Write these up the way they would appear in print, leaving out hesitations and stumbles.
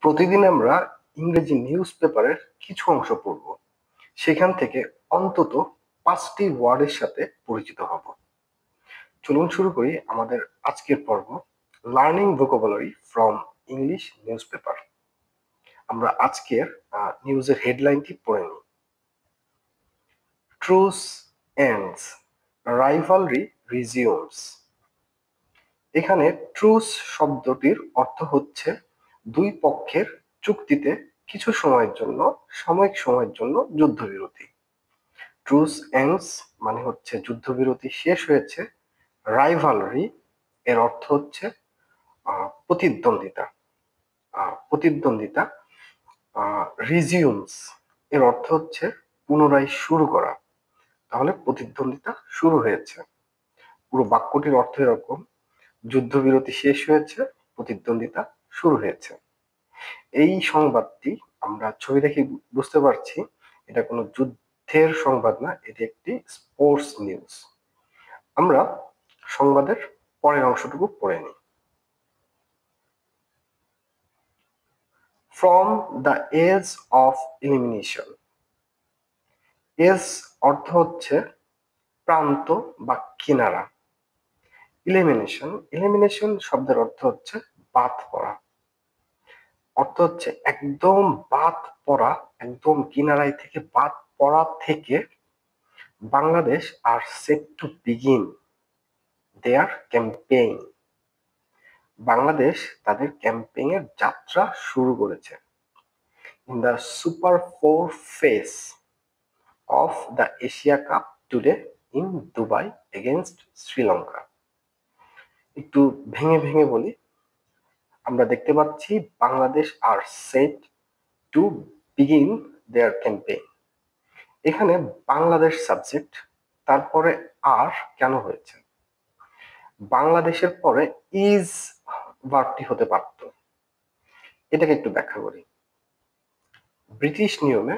প্রতিদিন আমরা ইংরেজি নিউজ পেপারের কিছু অংশ পড়ব। সেখান থেকে অন্তত 5টি ওয়ার্ডের সাথে পরিচিত হব। চলুন শুরু করি আমাদের আজকের পর্ব, learning vocabulary from English newspaper. আমরা আজকের নিউজের হেডলাইনটি পড়ে নিই। Truce ends, rivalry resumes. এখানে ট্রুস শব্দটির অর্থ হচ্ছে দুই পক্ষের চুক্তিতে কিছু সাময়িক সময়ের জন্য যুদ্ধবিরতি। ট্রুস এন্ডস মানে হচ্ছে যুদ্ধবিরতি শেষ হয়েছে। রাইভালরি এর অর্থ হচ্ছে প্রতিদ্বন্দ্বিতা। প্রতিদ্বন্দ্বিতা। রিজিউমস এর অর্থ হচ্ছে পুনরায় শুরু করা। তাহলে প্রতিদ্বন্দ্বিতা শুরু হয়েছে। পুরো বাক্যটির অর্থ এরকম: যুদ্ধবিরতি শেষ হয়েছে, প্রতিদ্বন্দ্বিতা শুরু হয়েছে। এই সংবাদটি আমরা ছবি দেখে বুঝতে পারছি এটা কোনো যুদ্ধের সংবাদ না, এটি একটি স্পোর্টস নিউজ। আমরা সংবাদের পরের অংশটুকু পড়ে নিই। From the edge of elimination. Edge অর্থ হচ্ছে প্রান্ত বা কিনারা। এলিমিনেশন শব্দের অর্থ হচ্ছে বাদ পড়া। অর্থ হচ্ছে একদম বাদ পড়া, একদম কিনারায় থেকে বাদ পড়া থেকে Bangladesh are set to begin their campaign. Bangladesh তাদের ক্যাম্পেইন এর যাত্রা শুরু করেছে। In the super 4 phase of the Asia cup today in Dubai against Sri Lanka. একটু ভেঙে ভেঙে বলি। আমরা দেখতে পাচ্ছি Bangladesh are set to begin their campaign. এখানে বাংলাদেশ সাবজেক্ট, তারপরে আর কেন হয়েছে? বাংলাদেশের পরে ইজ ভার্বটি হতে পারত। এটাকে একটু ব্যাখ্যা করি। ব্রিটিশ নিয়মে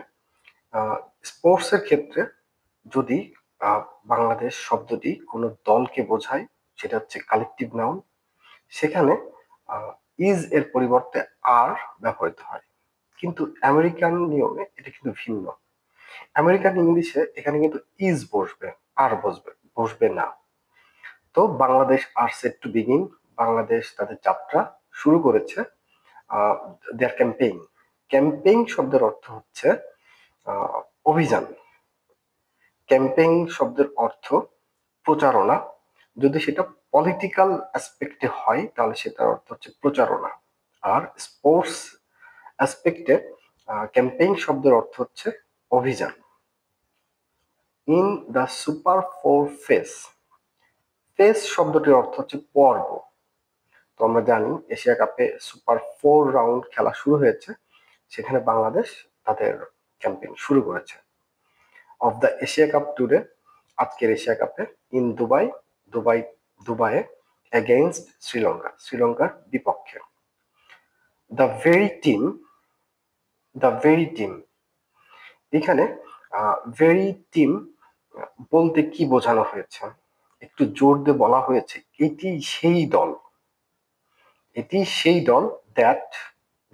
স্পোর্টস এর ক্ষেত্রে যদি বাংলাদেশ শব্দটি কোনো দলকে বোঝায়, সেটা হচ্ছে কালেকটিভ নাউন, সেখানে ইজ এর পরিবর্তে আর ব্যবহৃত হয়। কিন্তু আমেরিকান নিয়মে এটা কিন্তু ভিন্ন। আমেরিকান ইংলিশে এখানে কিন্তু ইজ বসবে, আর বসবে না। তো Bangladesh are set to begin, Bangladesh তাদের যাত্রা শুরু করেছে। দেয়ার ক্যাম্পেইন। ক্যাম্পেইন শব্দের অর্থ হচ্ছে অভিযান। ক্যাম্পেইন শব্দের অর্থ প্রচারণা। যদি সেটা পলিটিক্যাল অ্যাসপেক্টে হয় তাহলে সেটার অর্থ হচ্ছে প্রচারণা। আর স্পোর্টস অ্যাসপেক্টে ক্যাম্পেইন শব্দের অর্থ হচ্ছে অভিযান। In the super 4 phase. Phase শব্দটির অর্থ হচ্ছে পর্ব। তো আমরা জানি এশিয়া কাপে সুপার 4 রাউন্ড খেলা শুরু হয়েছে, সেখানে বাংলাদেশ তাদের ক্যাম্পেইন শুরু করেছে। Of the Asia cup today, আজকের এশিয়া কাপে, ইন দুবাইয়ে এগেইনস্ট শ্রীলঙ্কার বিপক্ষে। The very team. এখানে ভেরি টিম বলতে কি বোঝানো হয়েছে? একটু জোর দিয়ে বলা হয়েছে এটি সেই দল দ্যাট,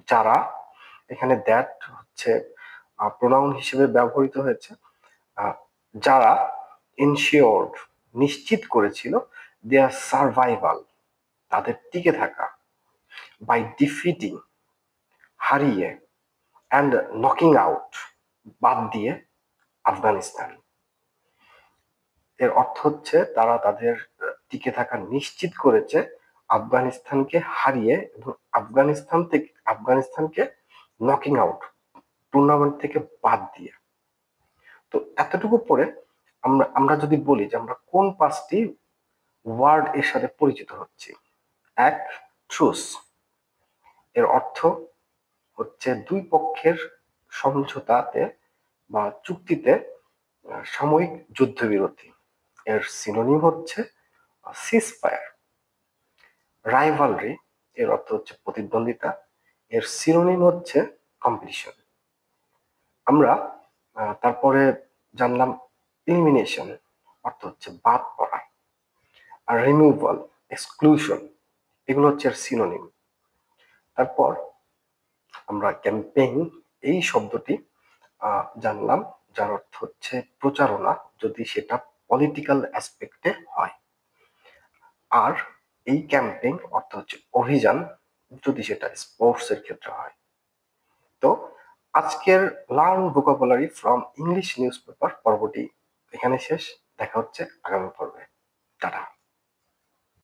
যারা, এখানে দ্যাট হচ্ছে প্রোনাউন হিসেবে ব্যবহৃত হয়েছে, যারা এনশিওরড নিশ্চিত করেছিল দেয়ার সার্ভাইভাল, তাদের টিকে থাকা, বাই ডিফিটিং হারিয়ে, অ্যান্ড নকিং আউট বাদ দিয়ে আফগানিস্তান। এর অর্থ হচ্ছে তারা তাদের টিকে থাকা নিশ্চিত করেছে আফগানিস্তানকে হারিয়ে এবং আফগানিস্তানকে নকিং আউট, টুর্নামেন্ট থেকে বাদ দিয়ে। তো এতটুকু পরে আমরা যদি বলি যে আমরা কোন 5টি ওয়ার্ড এর সাথে পরিচিত হচ্ছি। এক, ট্রুস। এর অর্থ হচ্ছে দুই পক্ষের সমঝোতাতে বা চুক্তিতে সাময়িক যুদ্ধবিরতি। এর সিনোনিম হচ্ছে সিজফায়ার। রাইভালরি এর অর্থ হচ্ছে প্রতিদ্বন্দ্বিতা, এর সিনোনিম হচ্ছে কম্পিটিশন। আমরা তারপরে জানলাম এলিমিনেশন অর্থ হচ্ছে বাদ পড়া, আর রিমুভাল, এক্সক্লুশন, এগুলো হচ্ছে সিনোনিম। তারপর আমরা ক্যাম্পেইন এই শব্দটি জানলাম, যার অর্থ হচ্ছে প্রচারণা, যদি সেটা পলিটিক্যাল অ্যাসপেক্টে হয়। আর এই ক্যাম্পেইন অর্থ হচ্ছে অভিযান, যদি সেটা স্পোর্টস এর ক্ষেত্রে হয়। তো আজকের learn vocabulary from English news paper পর্বটি এখানে শেষ। দেখা হচ্ছে আগামী পর্বে। টাটা।